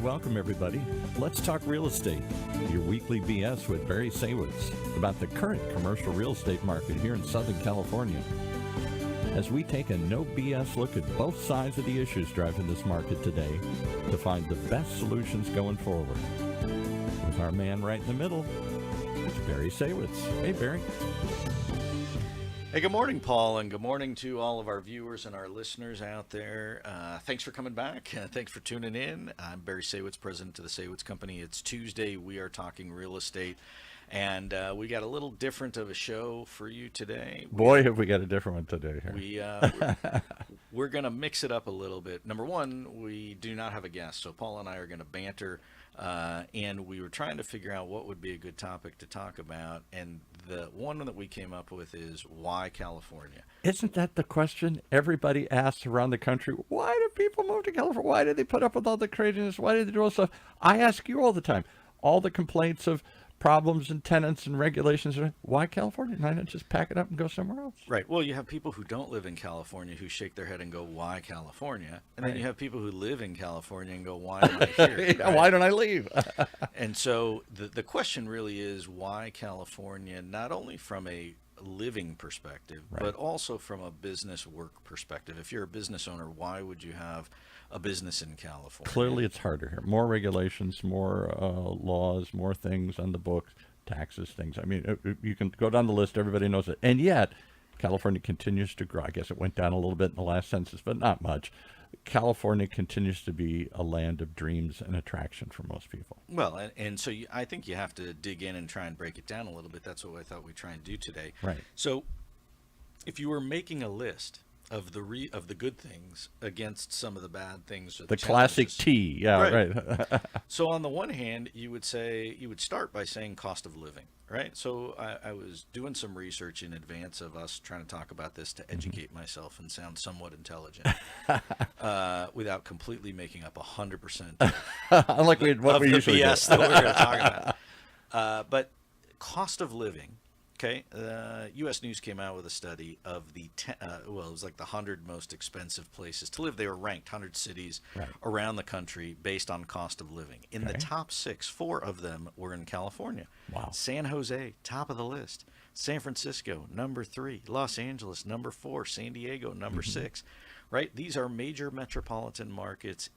welcome everybody. Let's talk real estate. Your weekly BS with Barry Saywitz about the current commercial real estate market here in Southern California. As we take a no BS look at both sides of the issues driving this market today to find the best solutions going forward. With our man right in the middle, it's Barry Saywitz. Hey, Barry. Hey, good morning, Paul, and good morning to all of our viewers and our listeners out there. Thanks for coming back. Thanks for tuning in. I'm Barry Saywitz, president of the Saywitz Company. It's Tuesday. We are talking real estate, and we got a little different of a show for you today. Boy, have we got a different one today here. We're going to mix it up a little bit. Number one, we do not have a guest, so Paul and I are going to banter, and we were trying to figure out what would be a good topic to talk about, and the one that we came up with is why California? Isn't that the question everybody asks around the country? Why do people move to California? Why do they put up with all the craziness? Why do they do all this stuff? I ask you all the time. All the complaints of problems and tenants and regulations. Why California? Why not just pack it up and go somewhere else? Right. Well, you have people who don't live in California who shake their head and go, why California? And then you have people who live in California and go, why am I here? Yeah, right? Why don't I leave? And so the question really is why California, not only from a living perspective, right, but also from a business work perspective. If you're a business owner, why would you have a business in California? Clearly it's harder here. More regulations, more laws, more things on the books, taxes, things. I mean, you can go down the list. Everybody knows it. And yet, California continues to grow. I guess it went down a little bit in the last census, but not much. California continues to be a land of dreams and attraction for most people. Well, and so I think you have to dig in and try and break it down a little bit. That's what I thought we'd try and do today. Right. So if you were making a list of the good things against some of the bad things, or the classic T, yeah, right. So on the one hand, you would start by saying cost of living, right? So I was doing some research in advance of us trying to talk about this to educate myself and sound somewhat intelligent, without completely making up 100%. Unlike what we usually BS do. that we're going to talk about. But cost of living. Okay, U.S. News came out with a study of it was like the 100 most expensive places to live. They were ranked 100 cities around the country based on cost of living. In the top 6, 4 of them were in California. Wow. San Jose, top of the list. San Francisco, number 3. Los Angeles, number 4. San Diego, number 6. Right? These are major metropolitan markets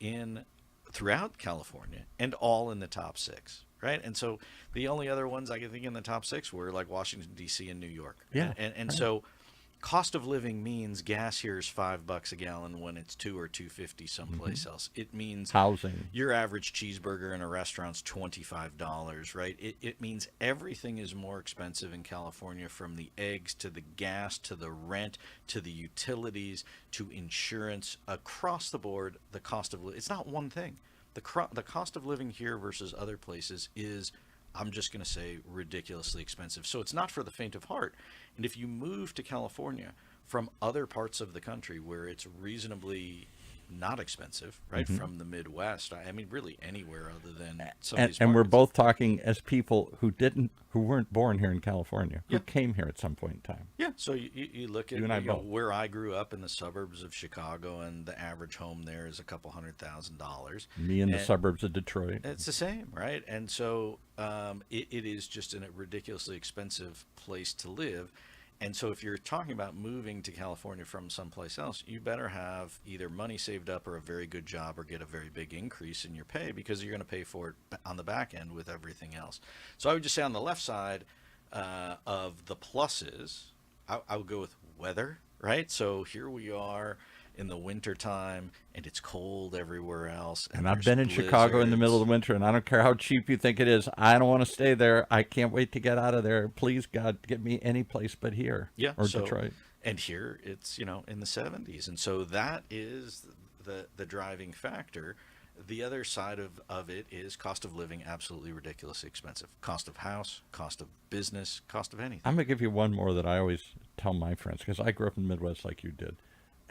throughout California, and all in the top 6. Right. And so the only other ones I can think in the top 6 were like Washington, D.C. and New York. Yeah. And so cost of living means gas here is $5 a gallon when it's $2 or $2.50 someplace else. It means housing. Your average cheeseburger in a restaurant's $25. Right. It means everything is more expensive in California, from the eggs to the gas to the rent to the utilities to insurance. Across the board, the cost of it's not one thing. The cost of living here versus other places is, I'm just going to say, ridiculously expensive. So it's not for the faint of heart. And if you move to California from other parts of the country where it's reasonably not expensive, right, from the Midwest, I mean, really anywhere other than some of these and we're markets. both talking as people who weren't born here in California, who came here at some point in time. Yeah, so you look at you and I both. Where I grew up in the suburbs of Chicago, and the average home there is a couple $100,000. Me in the suburbs of Detroit. It's the same, right? And so it is just a ridiculously expensive place to live. And so if you're talking about moving to California from someplace else, you better have either money saved up or a very good job or get a very big increase in your pay, because you're going to pay for it on the back end with everything else. So I would just say on the left side of the pluses, I would go with weather, right? So here we are in the winter time, and it's cold everywhere else. And I've been in Chicago in the middle of the winter, and I don't care how cheap you think it is. I don't want to stay there. I can't wait to get out of there. Please, God, get me any place but here or Detroit. And here it's, in the 70s. And so that is the driving factor. The other side of it is cost of living, absolutely ridiculously expensive. Cost of house, cost of business, cost of anything. I'm going to give you one more that I always tell my friends, because I grew up in the Midwest like you did,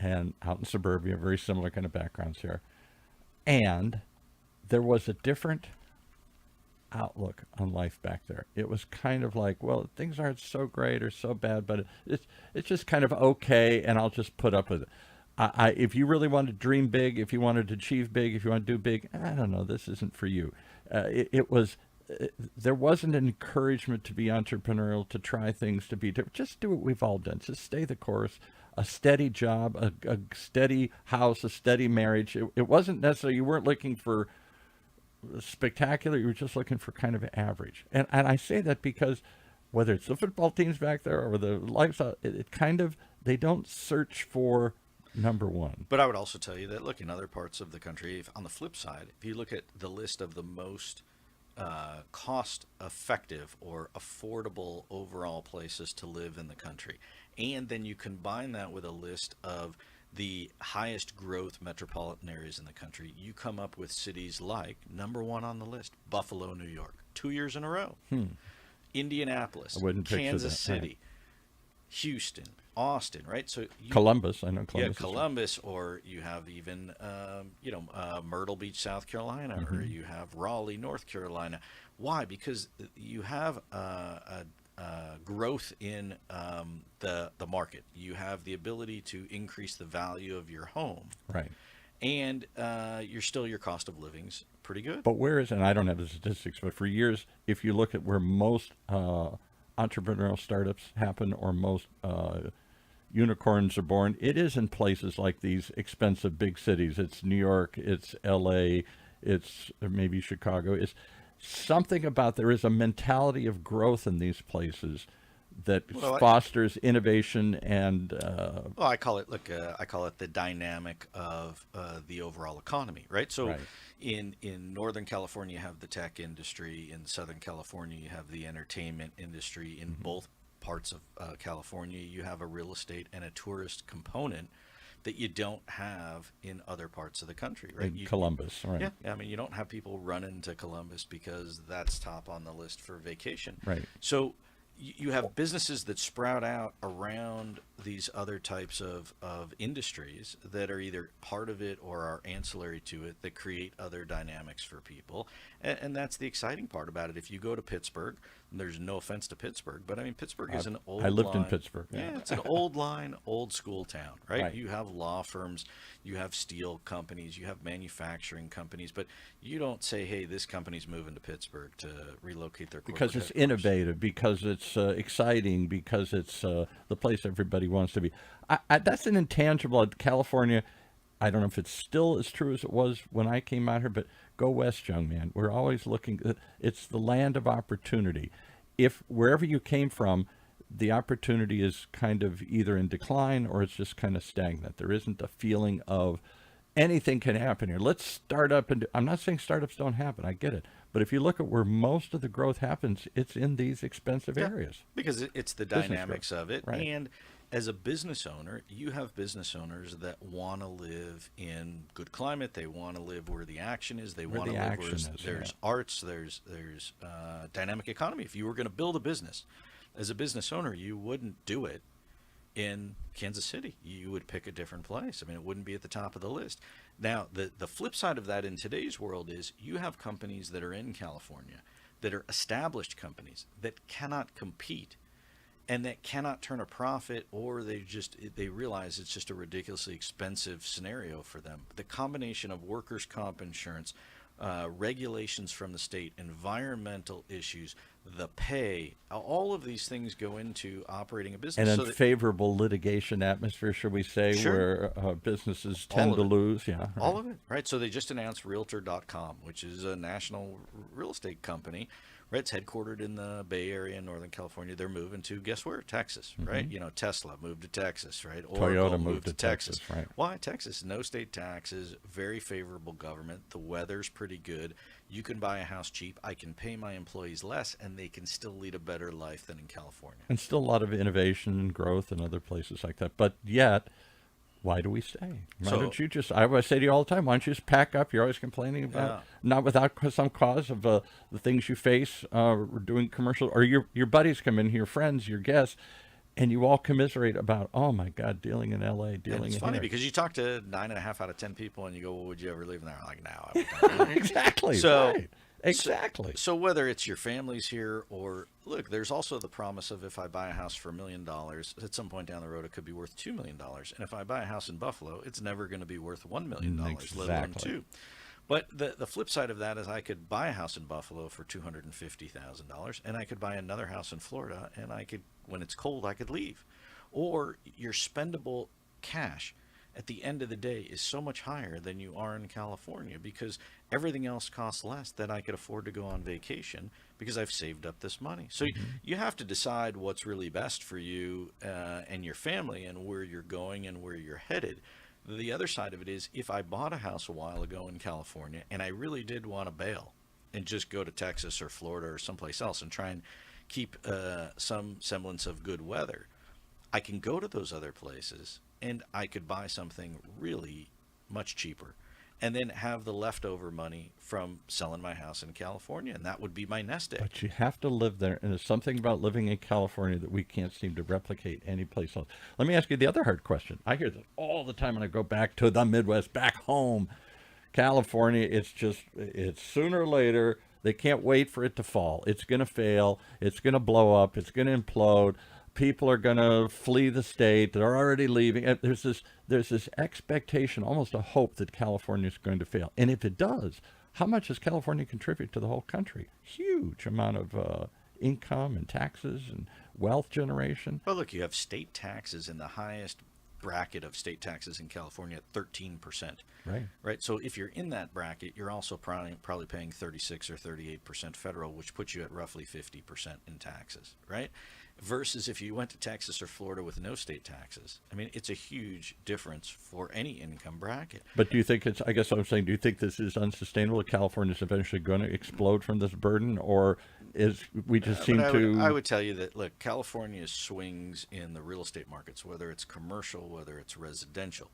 and out in suburbia, very similar kind of backgrounds here. And there was a different outlook on life back there. It was kind of like, well, things aren't so great or so bad, but it's just kind of okay, and I'll just put up with it. If you really want to dream big, if you wanted to achieve big, if you want to do big, I don't know, this isn't for you. There wasn't an encouragement to be entrepreneurial, to try things, to be different. Just do what we've all done. Just stay the course. A steady job, a steady house, a steady marriage. It wasn't necessarily, you weren't looking for spectacular. You were just looking for kind of average. And I say that because whether it's the football teams back there or the lifestyle, it kind of, they don't search for number one. But I would also tell you that, look, in other parts of the country, on the flip side, if you look at the list of the most cost-effective or affordable overall places to live in the country, and then you combine that with a list of the highest growth metropolitan areas in the country, you come up with cities like, number one on the list, Buffalo, New York, 2 years in a row. Indianapolis, Kansas City, right. Houston, Austin, right? So Columbus, I know Columbus. Yeah, Columbus, or you have even Myrtle Beach, South Carolina, or you have Raleigh, North Carolina. Why? Because you have growth in the market. You have the ability to increase the value of your home, right? And your cost of living's pretty good. But where is, and I don't have the statistics, but for years, if you look at where most entrepreneurial startups happen, or most unicorns are born, it is in places like these expensive big cities. It's New York, it's LA, it's maybe Chicago. It's something about, there is a mentality of growth in these places that fosters innovation and I call it the dynamic of the overall economy, right? So right. in Northern California you have the tech industry, in Southern California you have the entertainment industry, in both parts of California you have a real estate and a tourist component that you don't have in other parts of the country, right? Columbus, right? Yeah, I mean, you don't have people running to Columbus because that's top on the list for vacation, right? So you have businesses that sprout out around these other types of industries that are either part of it or are ancillary to it, that create other dynamics for people. And that's the exciting part about it. If you go to Pittsburgh, there's no offense to Pittsburgh, but I mean, Pittsburgh is an old I lived line. in Pittsburgh. Yeah, it's an old line, old school town, right? Right. You have law firms, you have steel companies, you have manufacturing companies, but you don't say, hey, this company's moving to Pittsburgh to relocate their corporate because it's headquarters. innovative, because it's exciting, because it's the place everybody wants to be. That's an intangible at California. I don't know if it's still as true as it was when I came out here, but go west, young man. We're always looking. It's the land of opportunity. If wherever you came from, the opportunity is kind of either in decline or it's just kind of stagnant. There isn't a feeling of anything can happen here. Let's start up. And I'm not saying startups don't happen. I get it. But if you look at where most of the growth happens, it's in these expensive areas. Because it's the Business dynamics growth. of it. Right. And as a business owner, you have business owners that want to live in good climate. They want to live where the action is. They want to live where there's arts, there's dynamic economy. If you were going to build a business, as a business owner, you wouldn't do it in Kansas City. You would pick a different place. I mean, it wouldn't be at the top of the list. Now, the flip side of that in today's world is you have companies that are in California that are established companies that cannot compete and that cannot turn a profit, or they realize it's just a ridiculously expensive scenario for them. The combination of workers' comp insurance, regulations from the state, environmental issues, the pay, all of these things go into operating a business. And unfavorable litigation atmosphere, should we say, Sure. where businesses tend to lose. Yeah, right. All of it, right? So they just announced Realtor.com, which is a national real estate company. Right, it's headquartered in the Bay Area in Northern California. They're moving to, guess where? Texas, right? You know, Tesla moved to Texas, right? Toyota moved to Texas, right? Why Texas? No state taxes, very favorable government. The weather's pretty good. You can buy a house cheap. I can pay my employees less, and they can still lead a better life than in California. And still a lot of innovation and growth in other places like that. But yet, why do we stay? Why don't you just, I always say to you all the time, why don't you just pack up? You're always complaining about, not without some cause of the things you face, doing commercial, or your buddies come in, your friends, your guests, and you all commiserate about, oh my God, dealing in LA, dealing in It's funny here. because you talk to 9.5 out of 10 people and you go, well, would you ever live in there? I'm like, no, I wouldn't. Exactly. So, right. Exactly. So whether it's your family's here or look, there's also the promise of if I buy a house for $1 million, at some point down the road it could be worth $2 million. And if I buy a house in Buffalo, it's never going to be worth $1 million, let alone Exactly. two. But the flip side of that is I could buy a house in Buffalo for $250,000, and I could buy another house in Florida, and I could, when it's cold, I could leave. Or your spendable cash at the end of the day is so much higher than you are in California because everything else costs less that I could afford to go on vacation because I've saved up this money. So you have to decide what's really best for you and your family and where you're going and where you're headed. The other side of it is if I bought a house a while ago in California and I really did want to bail and just go to Texas or Florida or someplace else and try and keep some semblance of good weather, I can go to those other places and I could buy something really much cheaper and then have the leftover money from selling my house in California. And that would be my nest egg. But you have to live there, and there's something about living in California that we can't seem to replicate anyplace else. Let me ask you the other hard question. I hear this all the time when I go back to the Midwest, back home. California, it's sooner or later, they can't wait for it to fall. It's going to fail. It's going to blow up. It's going to implode. People are going to flee the state. They're already leaving. There's this expectation, almost a hope that California is going to fail. And if it does, how much does California contribute to the whole country? Huge amount of income and taxes and wealth generation. Well, look, you have state taxes in the highest bracket of state taxes in California at 13%. Right. Right. So if you're in that bracket, you're also probably paying 36 or 38% federal, which puts you at roughly 50% in taxes. Right. Versus if you went to Texas or Florida with no state taxes. I mean, it's a huge difference for any income bracket. But do you think I guess what I'm saying, do you think this is unsustainable? California is eventually going to explode from this burden, or we just seem to... I would tell you that, look, California swings in the real estate markets, whether it's commercial, whether it's residential,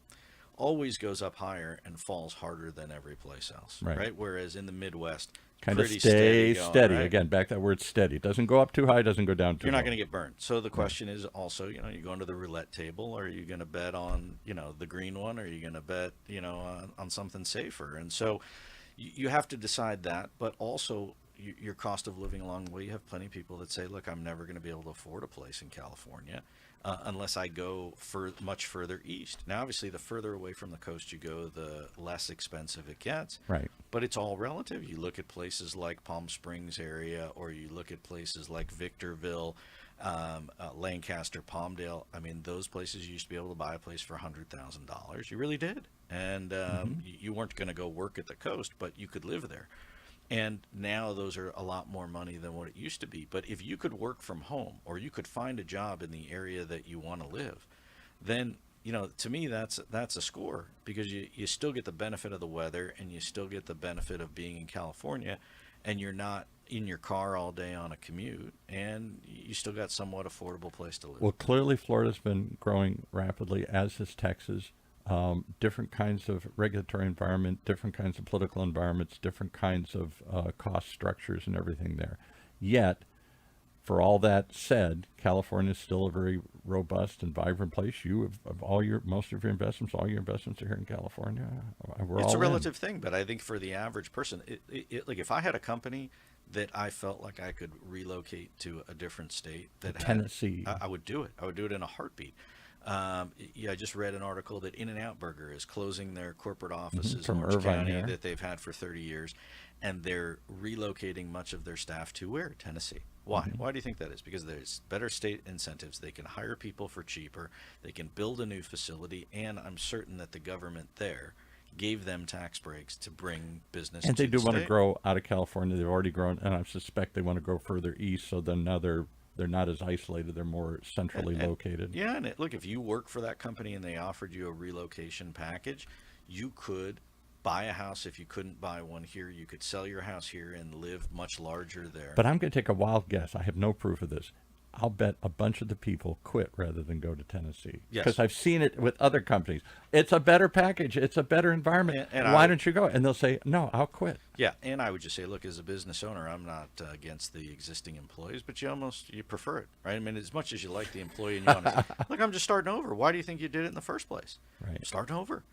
always goes up higher and falls harder than every place else. Right. Whereas in the Midwest, kind of pretty stay going, steady. right? Again, back that word steady. It doesn't go up too high, doesn't go down too You're low. not going to get burned. So the question is also, you going to the roulette table, or are you going to bet on, the green one, or are you going to bet, on something safer? And so you have to decide that, but also your cost of living along the way. You have plenty of people that say, look, I'm never going to be able to afford a place in California unless I go much further east. Now, obviously, the further away from the coast you go, the less expensive it gets. Right. But it's all relative. You look at places like Palm Springs area, or you look at places like Victorville, Lancaster, Palmdale. I mean, those places you used to be able to buy a place for $100,000. You really did. And you weren't going to go work at the coast, but you could live there. And now those are a lot more money than what it used to be. But if you could work from home, or you could find a job in the area that you want to live, then, to me, that's a score, because you still get the benefit of the weather, and you still get the benefit of being in California, and you're not in your car all day on a commute, and you still got somewhat affordable place to live. Well, clearly Florida's been growing rapidly, as has Texas. Different kinds of regulatory environment, different kinds of political environments, different kinds of cost structures and everything there. Yet, for all that said, California is still a very robust and vibrant place. You have most of your investments, all your investments are here in California. It's a relative thing, but I think for the average person, like if I had a company that I felt like I could relocate to a different state, Tennessee, I would do it. I would do it in a heartbeat. I just read an article that In-N-Out Burger is closing their corporate offices from in Orange Irvine County here, that they've had for 30 years, and they're relocating much of their staff to where? Tennessee. Why? Why do you think that is? Because there's better state incentives. They can hire people for cheaper. They can build a new facility, and I'm certain that the government there gave them tax breaks to bring business and to they do the want to state. grow out of California. They've already grown, and I suspect they want to grow further east, so then now they're not as isolated. They're more centrally located. Yeah, and look, if you work for that company and they offered you a relocation package, you could buy a house. If you couldn't buy one here, you could sell your house here and live much larger there. But I'm going to take a wild guess. I have no proof of this. I'll bet a bunch of the people quit rather than go to Tennessee. Yes. Because I've seen it with other companies. It's a better package. It's a better environment. And Why don't you go? And they'll say, no, I'll quit. Yeah, and I would just say, look, as a business owner, I'm not against the existing employees, but you prefer it, right? I mean, as much as you like the employee and you want to, look, I'm just starting over. Why do you think you did it in the first place? Right. Starting over.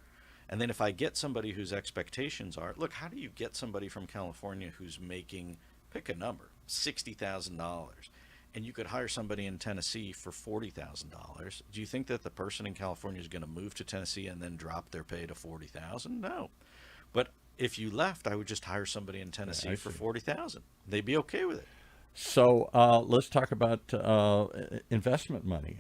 And then if I get somebody whose expectations are, look, how do you get somebody from California who's making, pick a number, $60,000, and you could hire somebody in Tennessee for $40,000? Do you think that the person in California is going to move to Tennessee and then drop their pay to 40,000? No. But if you left, I would just hire somebody in Tennessee for 40,000. They'd be okay with it. So let's talk about investment money.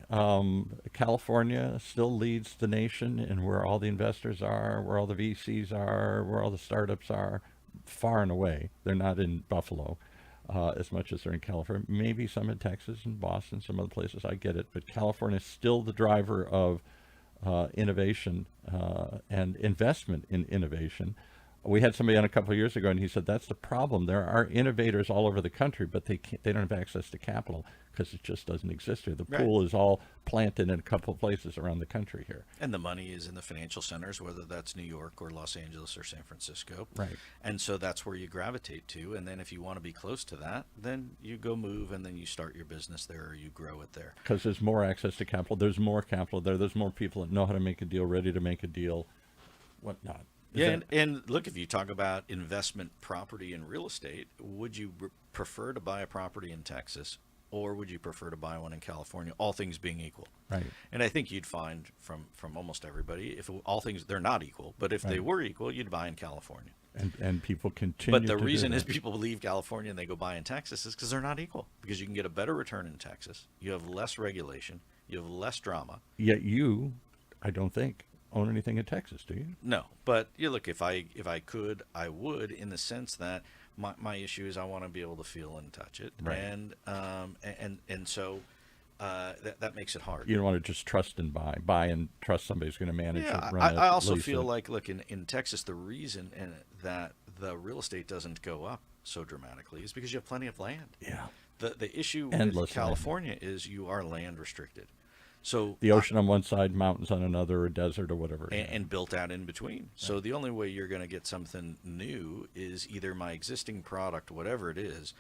California still leads the nation in where all the investors are, where all the VCs are, where all the startups are, far and away. They're not in Buffalo as much as they're in California. Maybe some in Texas and Boston, some other places. I get it. But California is still the driver of innovation and investment in innovation. We had somebody on a couple of years ago, and he said that's the problem. There are innovators all over the country, but they don't have access to capital because it just doesn't exist here. The pool is all planted in a couple of places around the country here. And the money is in the financial centers, whether that's New York or Los Angeles or San Francisco. Right. And so that's where you gravitate to. And then if you want to be close to that, then you go move and then you start your business there or you grow it there. Because there's more access to capital. There's more capital there. There's more people that know how to make a deal, ready to make a deal, whatnot. Yeah, and look, if you talk about investment property and real estate, would you prefer to buy a property in Texas or would you prefer to buy one in California, all things being equal? Right. And I think you'd find from almost everybody, if all things, they're not equal, but if they were equal, you'd buy in California. And people continue But the to reason do is that. people leave California and they go buy in Texas is because they're not equal. Because you can get a better return in Texas. You have less regulation. You have less drama. Yet you, I don't think, own anything in Texas, do you? No, but you look, if I could, I would, in the sense that my issue is I want to be able to feel and touch it, Right. and so that makes it hard. You don't want to just trust and buy and trust somebody's going to manage Yeah, it. Run it, I also lease feel it. like, look, in Texas, the reason that the real estate doesn't go up so dramatically is because you have plenty of land. Yeah. The issue Endless with California is you are land restricted. So The ocean on one side, mountains on another, or desert or whatever. and built out in between. So the only way you're going to get something new is either my existing product, whatever it is,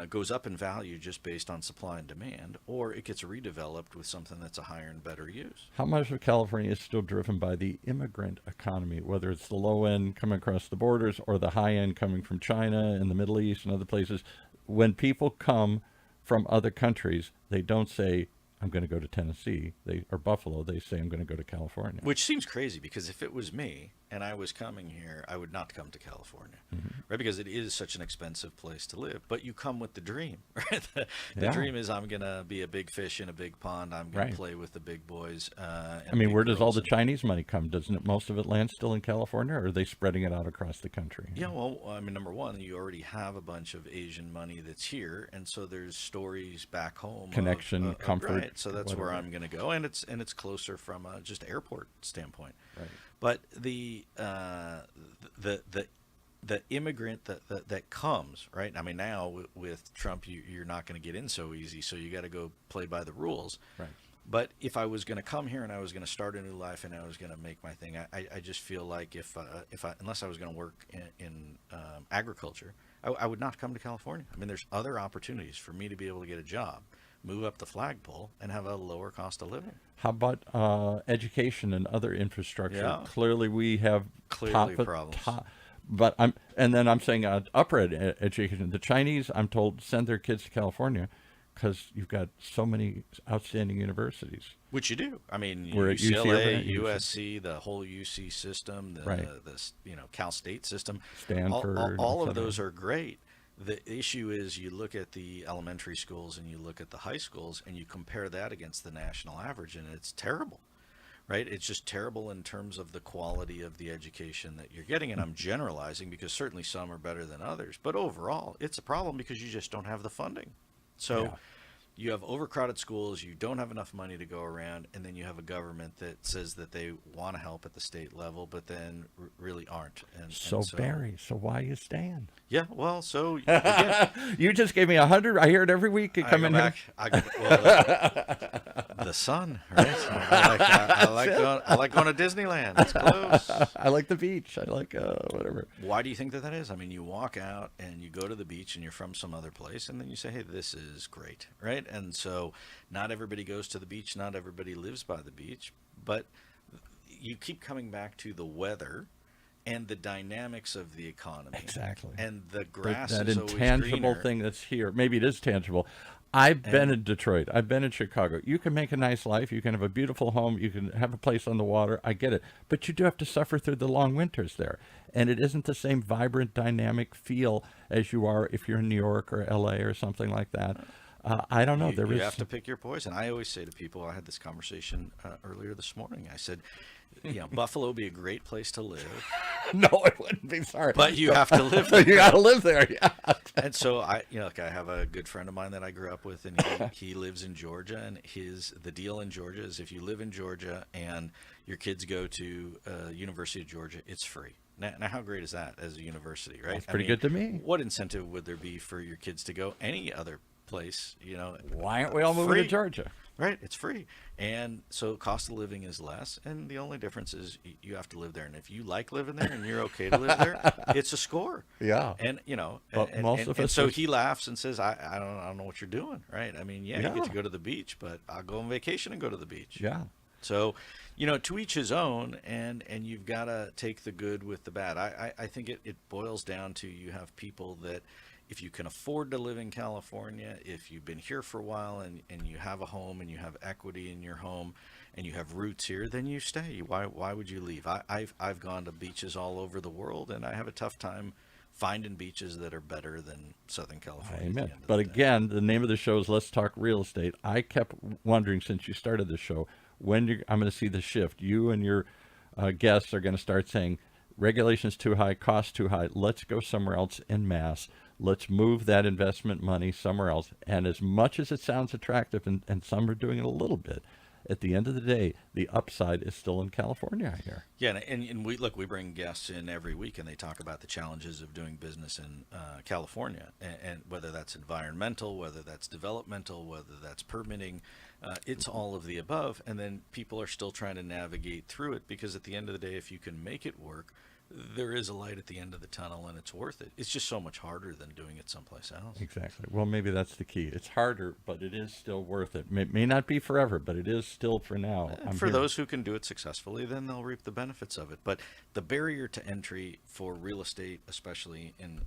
goes up in value just based on supply and demand, or it gets redeveloped with something that's a higher and better use. How much of California is still driven by the immigrant economy, whether it's the low end coming across the borders or the high end coming from China and the Middle East and other places? When people come from other countries, they don't say, I'm going to go to Tennessee, or Buffalo. They say, I'm going to go to California. Which seems crazy, because if it was me and I was coming here, I would not come to California, right? Because it is such an expensive place to live. But you come with the dream, right? The dream is I'm going to be a big fish in a big pond. I'm going to play with the big boys. I mean, where does all the Chinese money come? Doesn't it, most of it land still in California, or are they spreading it out across the country? Yeah, well, I mean, number one, you already have a bunch of Asian money that's here, and so there's stories back home. Connection, comfort. Right, so that's whatever. where I'm going to go, and it's closer from a just airport standpoint. Right. But the immigrant that comes, right? I mean, now with Trump, you're not going to get in so easy, so you got to go play by the rules. Right. But if I was going to come here and I was going to start a new life and I was going to make my thing, I just feel like if I unless I was going to work in agriculture, I would not come to California. I mean, there's other opportunities for me to be able to get a job, move up the flagpole, and have a lower cost of living. How about education and other infrastructure? Yeah. Clearly, we have Clearly problems. But I'm saying upper education. The Chinese, I'm told, send their kids to California because you've got so many outstanding universities. Which you do. I mean, We're at UC UCLA, Irvine, USC, the whole UC system, the Cal State system, Stanford, all et of cetera. those are great. The issue is you look at the elementary schools and you look at the high schools and you compare that against the national average, and it's terrible, right? It's just terrible in terms of the quality of the education that you're getting. And I'm generalizing because certainly some are better than others, but overall it's a problem because you just don't have the funding. So Yeah. you have overcrowded schools, you don't have enough money to go around, and then you have a government that says that they want to help at the state level, but then really aren't. So Barry, so why you staying? Yeah, well, so again, You just gave me 100. I hear it every week. You come in here. The sun, right? I like going to Disneyland. It's close. I like the beach. I like whatever. Why do you think that is? I mean, you walk out and you go to the beach and you're from some other place, and then you say, hey, this is great, right? And so not everybody goes to the beach. Not everybody lives by the beach. But you keep coming back to the weather and the dynamics of the economy. Exactly. And the grass That is always intangible greener. thing that's here. Maybe it is tangible. I've been And in Detroit. I've been in Chicago. You can make a nice life. You can have a beautiful home. You can have a place on the water. I get it. But you do have to suffer through the long winters there. And it isn't the same vibrant, dynamic feel as you are if you're in New York or LA or something like that. I don't know. you have to pick your poison. I always say to people, I had this conversation earlier this morning. I said, Buffalo would be a great place to live, No, it wouldn't be. Sorry. but you have to live there. You got to live there. Yeah. And so I have a good friend of mine that I grew up with, and he lives in Georgia. And the deal in Georgia is if you live in Georgia and your kids go to University of Georgia, it's free. Now, how great is that as a university, right? That's pretty good to me. What incentive would there be for your kids to go any other place? Why aren't we all moving to free. Georgia? Right, it's free. And so cost of living is less, and the only difference is you have to live there. And if you like living there and you're okay to live there, it's a score. Yeah. And But and so he laughs and says, I don't know what you're doing, right? I mean, you Yeah. get to go to the beach, but I'll go on vacation and go to the beach. Yeah. So, to each his own, and you've got to take the good with the bad. I think it boils down to you have people that if you can afford to live in California, if you've been here for a while and you have a home and you have equity in your home and you have roots here, then you stay. Why would you leave? I've gone to beaches all over the world, and I have a tough time finding beaches that are better than Southern California. Amen. But again, the name of the show is Let's Talk Real Estate. I kept wondering since you started the show, I'm going to see the shift. You and your guests are going to start saying, regulations too high, costs too high. Let's go somewhere else en masse. Let's move that investment money somewhere else. And as much as it sounds attractive, and some are doing it a little bit, at the end of the day, the upside is still in California, I hear. Yeah, and we bring guests in every week, and they talk about the challenges of doing business in California, and whether that's environmental, whether that's developmental, whether that's permitting. It's all of the above, and then people are still trying to navigate through it, because at the end of the day, if you can make it work, there is a light at the end of the tunnel, and it's worth it. It's just so much harder than doing it someplace else. Exactly. Well, maybe that's the key. It's harder, but it is still worth it. May not be forever, but it is still for now. And for those who can do it successfully, then they'll reap the benefits of it. But the barrier to entry for real estate, especially in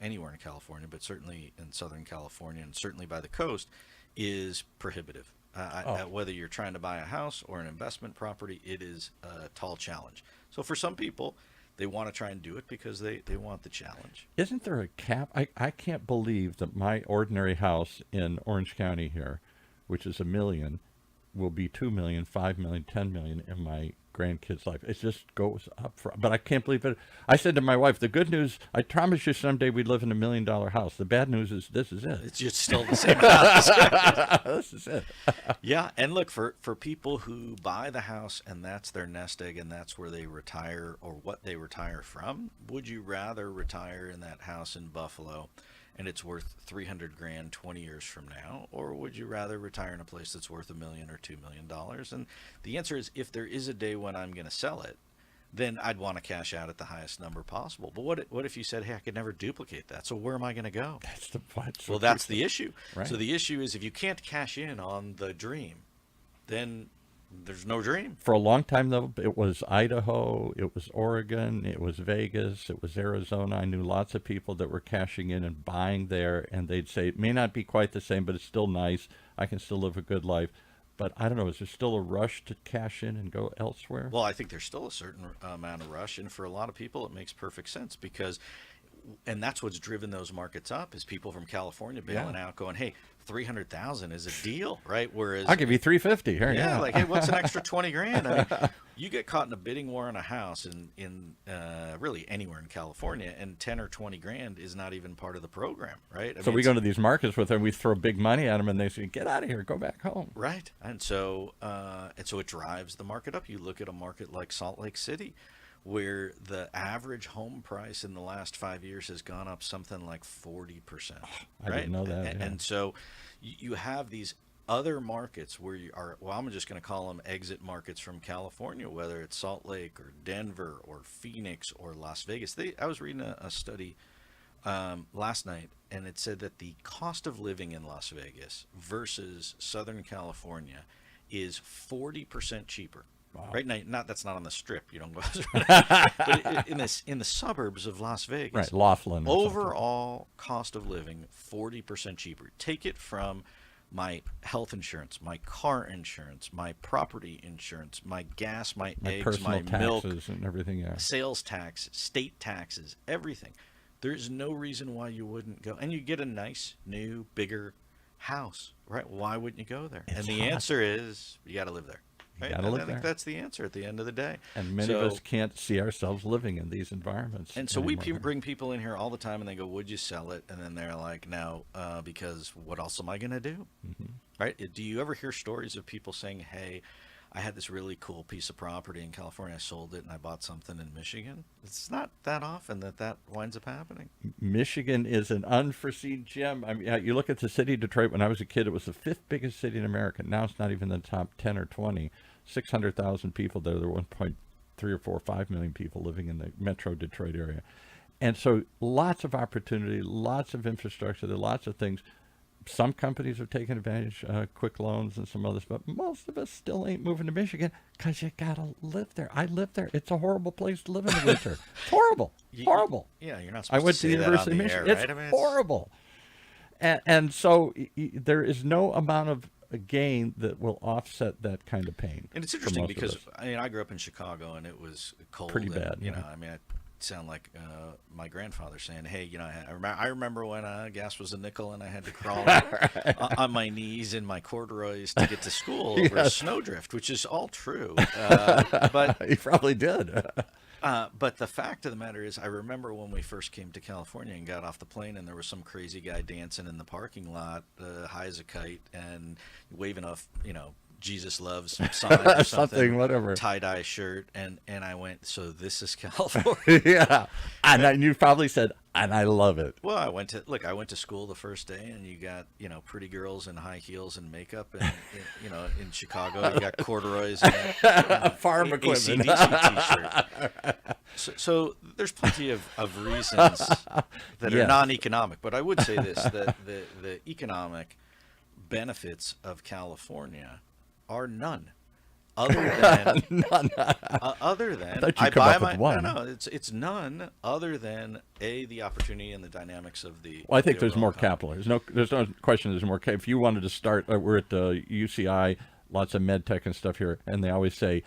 anywhere in California, but certainly in Southern California and certainly by the coast, is prohibitive. Whether you're trying to buy a house or an investment property, it is a tall challenge. So for some people, they want to try and do it because they want the challenge. Isn't there a cap? I can't believe that my ordinary house in Orange County here, which is $1 million, will be $2 million, $5 million, $10 million in my grandkids' life. It just goes up. But I can't believe it. I said to my wife, the good news, I promise you someday we'd live in $1 million house. The bad news is this is it. It's just still the same house. This is it. Yeah, and look, for people who buy the house and that's their nest egg and that's where they retire or what they retire from, would you rather retire in that house in Buffalo and it's worth $300,000 20 years from now, or would you rather retire in a place that's worth $1 million or $2 million? And the answer is, if there is a day when I'm going to sell it, then I'd want to cash out at the highest number possible. But what if you said, hey, I could never duplicate that, so where am I going to go? That's the point. Well, that's the issue. Right. So the issue is, if you can't cash in on the dream, then there's no dream. For a long time, though, it was Idaho, it was Oregon, it was Vegas, it was Arizona. I knew lots of people that were cashing in and buying there, and they'd say, it may not be quite the same, but it's still nice. I can still live a good life. But I don't know, is there still a rush to cash in and go elsewhere? Well, I think there's still a certain amount of rush, and for a lot of people, it makes perfect sense because, and that's what's driven those markets up, is people from California bailing out, going, hey, 300,000 is a deal, right? Whereas I'll give you 350 here. Yeah, like, hey, what's an extra 20 grand? I mean, you get caught in a bidding war on a house in really anywhere in California, and 10 or 20 grand is not even part of the program, right? So we go to these markets with them, we throw big money at them, and they say, get out of here, go back home. Right, and so it drives the market up. You look at a market like Salt Lake City, where the average home price in the last 5 years has gone up something like 40%. I didn't know that. And so you have these other markets where you are, well, I'm just going to call them exit markets from California, whether it's Salt Lake or Denver or Phoenix or Las Vegas. I was reading a study last night, and it said that the cost of living in Las Vegas versus Southern California is 40% cheaper. Wow. Right now, not that's not on the Strip. You don't go, but in the suburbs of Las Vegas, Right, Laughlin. Or something. overall cost of living 40% cheaper. Take it from my health insurance, my car insurance, my property insurance, my gas, my eggs, personal my milk, taxes and everything. Yeah. sales tax, state taxes, everything. There's no reason why you wouldn't go, and you get a nice, new, bigger house, right? Why wouldn't you go there? It's and the hot. answer is you got to live there. Right? gotta And live I think there. that's the answer at the end of the day. And many of us can't see ourselves living in these environments. And so we anymore. bring people in here all the time, and they go, "Would you sell it?" And then they're like, "No, because what else am I going to do?" Mm-hmm. Right? Do you ever hear stories of people saying, "Hey, I had this really cool piece of property in California. I sold it, and I bought something in Michigan." It's not that often that winds up happening. Michigan is an unforeseen gem. I mean, you look at the city of Detroit. When I was a kid, it was the 5th biggest city in America. Now it's not even the top 10 or 20. 600,000 people there. There were 1.3 or 4 or 5 million people living in the metro Detroit area. And so lots of opportunity, lots of infrastructure, there are lots of things. Some companies have taken advantage, quick loans and some others, but most of us still ain't moving to Michigan because you got to live there. I live there. It's a horrible place to live in the winter. It's horrible. Horrible. Yeah, you're not I supposed went to to say the that University on of the Michigan. air, It's right? I mean, horrible. And so there is no amount of gain that will offset that kind of pain. And it's for interesting most of because us. I grew up in Chicago, and it was cold. Pretty and, bad, You yeah. know, I mean, I sound like my grandfather saying, "Hey, I remember when gas was a nickel, and I had to crawl on my knees in my corduroys to get to school over a Yes. snowdrift," which is all true. But You probably did. But the fact of the matter is, I remember when we first came to California and got off the plane, and there was some crazy guy dancing in the parking lot, high as a kite, and waving a, Jesus loves sign or Something, whatever. tie-dye shirt, and I went, so this is California. Yeah. And you probably said, and I love it. Well, I went to school the first day, and you got, pretty girls in high heels and makeup, and in Chicago you got corduroys and Farm equipment. AC/DC t-shirt. So there's plenty of reasons that are Yes. non-economic, but I would say this, that the economic benefits of California are none. Other than other than thought you'd I come buy up with my one. no, it's none other than the opportunity and the dynamics of the. Well, I think the there's overall more economy. capital. There's no question there's more. If you wanted to start, we're at the UCI, lots of med tech and stuff here, and they always say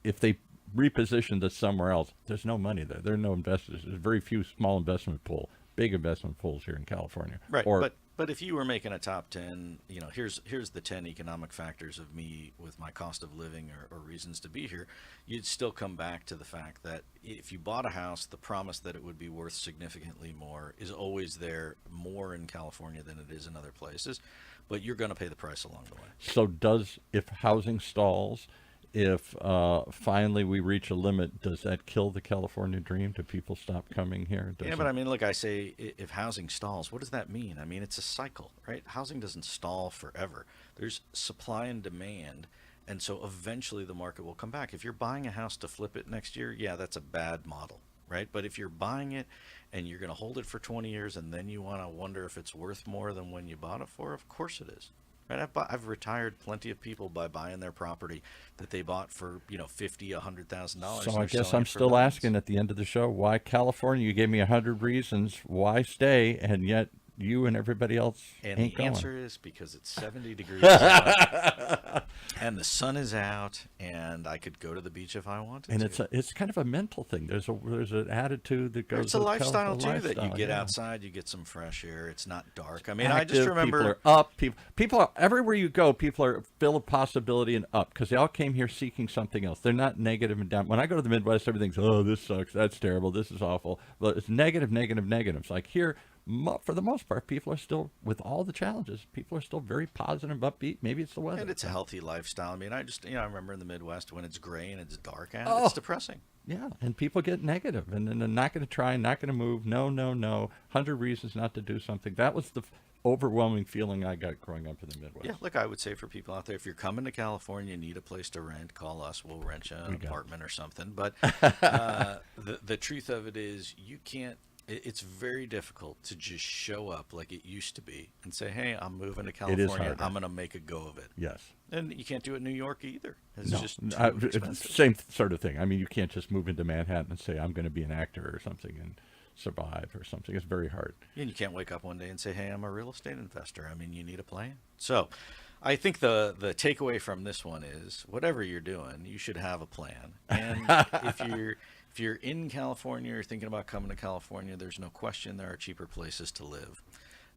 if they reposition this somewhere else, there's no money there. There are no investors. There's very few small investment pool, big investment pools here in California. Right, Or but if you were making a top 10, here's the 10 economic factors of me with my cost of living or reasons to be here, you'd still come back to the fact that if you bought a house, the promise that it would be worth significantly more is always there, more in California than it is in other places, but you're going to pay the price along the way. so if housing stalls, if finally we reach a limit, does that kill the California dream? Do people stop coming here? Yeah, but I mean, look, I say if housing stalls, what does that mean? I mean, it's a cycle, right? Housing doesn't stall forever. There's supply and demand, and so eventually the market will come back. If you're buying a house to flip it next year, yeah, that's a bad model, right? But if you're buying it and you're going to hold it for 20 years and then you want to wonder if it's worth more than when you bought it for, of course it is. Right? I've retired plenty of people by buying their property that they bought for $50,000, $100,000. So I guess I'm still asking at the end of the show, why California? You gave me 100 reasons why stay, and yet you and everybody else And ain't the going. answer is because it's 70 degrees out, and the sun is out, and I could go to the beach if I wanted And to. it's kind of a mental thing. There's an attitude that goes. It's a with lifestyle California too, that you lifestyle, get yeah. outside, you get some fresh air. It's not dark. I mean, I Active, just remember. people are up. People are everywhere you go. People are full of possibility and up because they all came here seeking something else. They're not negative and down. When I go to the Midwest, everything's this sucks, that's terrible, this is awful. But it's negative, negative, negative. It's like here, for the most part, people are still, with all the challenges, people are still very positive, upbeat. Maybe it's the weather. And it's a healthy lifestyle. I mean, I remember in the Midwest when it's gray and it's dark out, Oh. it's depressing. Yeah, and people get negative, and then they're not going to try, not going to move. No, no, no. 100 reasons not to do something. That was the overwhelming feeling I got growing up in the Midwest. Yeah, look, I would say for people out there, if you're coming to California and need a place to rent, call us. We'll rent you an apartment or something. But the truth of it is, you can't. It's very difficult to just show up like it used to be and say, "Hey, I'm moving to It is California. harder. I'm going to make a go of it." Yes. And you can't do it in New York either. It's No, just I- too it's expensive. same sort of thing. I mean, you can't just move into Manhattan and say, I'm going to be an actor or something and survive or something. It's very hard. And you can't wake up one day and say, "Hey, I'm a real estate investor." I mean, you need a plan. So, I think the takeaway from this one is, whatever you're doing, you should have a plan. And if you're in California or thinking about coming to California, there's no question there are cheaper places to live.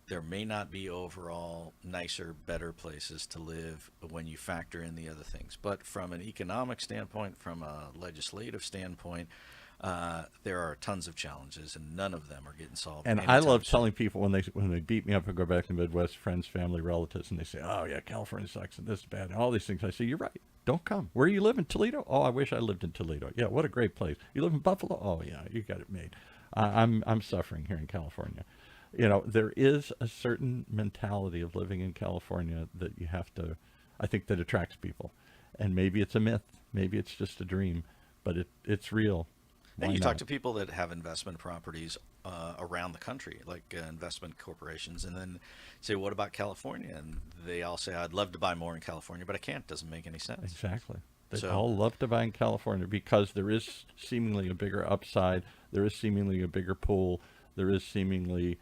There may not be overall nicer, better places to live when you factor in the other things. But from an economic standpoint, from a legislative standpoint, there are tons of challenges, and none of them are getting solved. And I anytime love soon. telling people when they beat me up and go back to the Midwest, friends, family, relatives, and they say, "Oh yeah, California sucks and this is bad," and all these things. I say, "You're right. Don't come. Where you live in Toledo? Oh, I wish I lived in Toledo. Yeah, what a great place. You live in Buffalo? Oh yeah, you got it made. I'm suffering here in California. You know, there is a certain mentality of living in California that you have to, I think, that attracts people, and maybe it's a myth, maybe it's just a dream, but it's real. And Why you not? talk to people that have investment properties around the country, like investment corporations, and then say, "What about California?" And they all say, "I'd love to buy more in California, but I can't. Doesn't make any sense." Exactly. They So- all love to buy in California because there is seemingly a bigger upside. There is seemingly a bigger pool. There is seemingly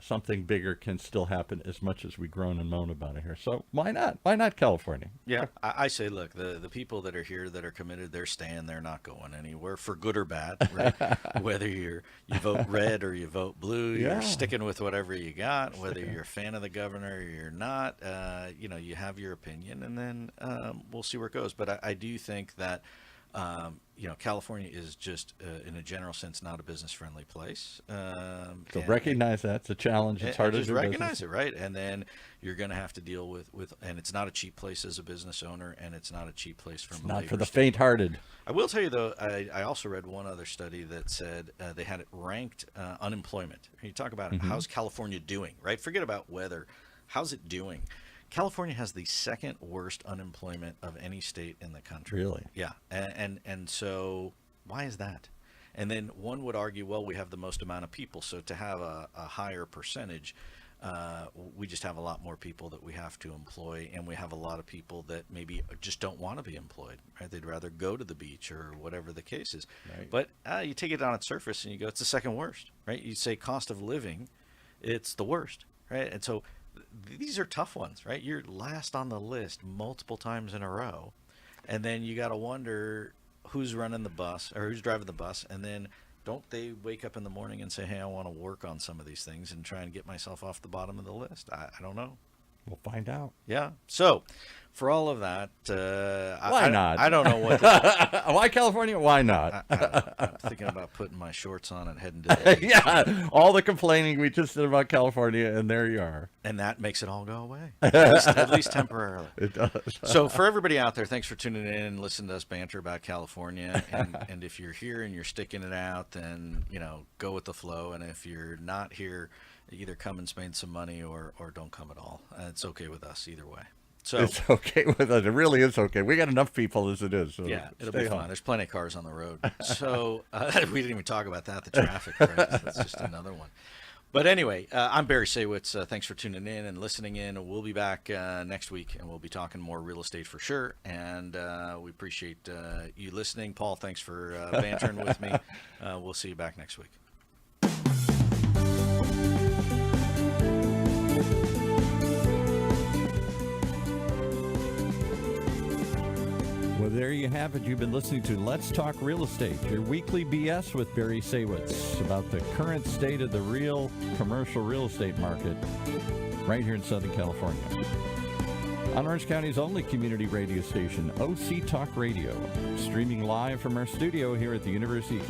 something bigger can still happen as much as we groan and moan about it here. So why not? Why not California? Yeah, I say, look, the people that are here that are committed, they're staying. They're not going anywhere, for good or bad, right? Whether you vote red or you vote blue, Yeah. you're sticking with whatever you got. Whether you're a fan of the governor or you're not, you have your opinion, and then we'll see where it goes. But I do think that California is just, in a general sense, not a business-friendly place. So recognize that. It's a challenge. It's hard to just do recognize business. it, right? And then you're going to have to deal with, and it's not a cheap place as a business owner, and it's not a cheap place from a Not labor for the standpoint. faint-hearted. I will tell you, though, I also read one other study that said they had it ranked unemployment. You talk about how's California doing, right? Forget about weather. How's it doing? California has the second worst unemployment of any state in the country. Really? Yeah. And so why is that? And then one would argue, well, we have the most amount of people. So to have a higher percentage, we just have a lot more people that we have to employ, and we have a lot of people that maybe just don't want to be employed, right? They'd rather go to the beach or whatever the case is. Right. But you take it on its surface and you go, it's the second worst, right? You say cost of living, it's the worst, right? And so these are tough ones, right? You're last on the list multiple times in a row, and then you got to wonder who's running the bus or who's driving the bus, and then don't they wake up in the morning and say, "Hey, I want to work on some of these things and try and get myself off the bottom of the list"? I don't know. We'll find out. Yeah. So, for all of that, Why not? I don't know what. To, Why California? Why not? I'm thinking about putting my shorts on and heading to the beach. Yeah, all the complaining we just did about California, and there you are. And that makes it all go away, at least temporarily. It does. So for everybody out there, thanks for tuning in and listening to us banter about California. And if you're here and you're sticking it out, then go with the flow. And if you're not here, either come and spend some money or don't come at all. It's okay with us either way. So It's okay with us. It really is okay. We got enough people as it is. So yeah, it'll stay be home. fine. There's plenty of cars on the road. So we didn't even talk about that. The traffic, right? That's just another one. But anyway, I'm Barry Saywitz. Thanks for tuning in and listening in. We'll be back next week, and we'll be talking more real estate for sure. And we appreciate you listening. Paul, thanks for bantering with me. We'll see you back next week. Well, there you have it. You've been listening to Let's Talk Real Estate, your weekly BS with Barry Saywitz about the current state of the real commercial real estate market right here in Southern California. On Orange County's only community radio station, OC Talk Radio, streaming live from our studio here at the University of California.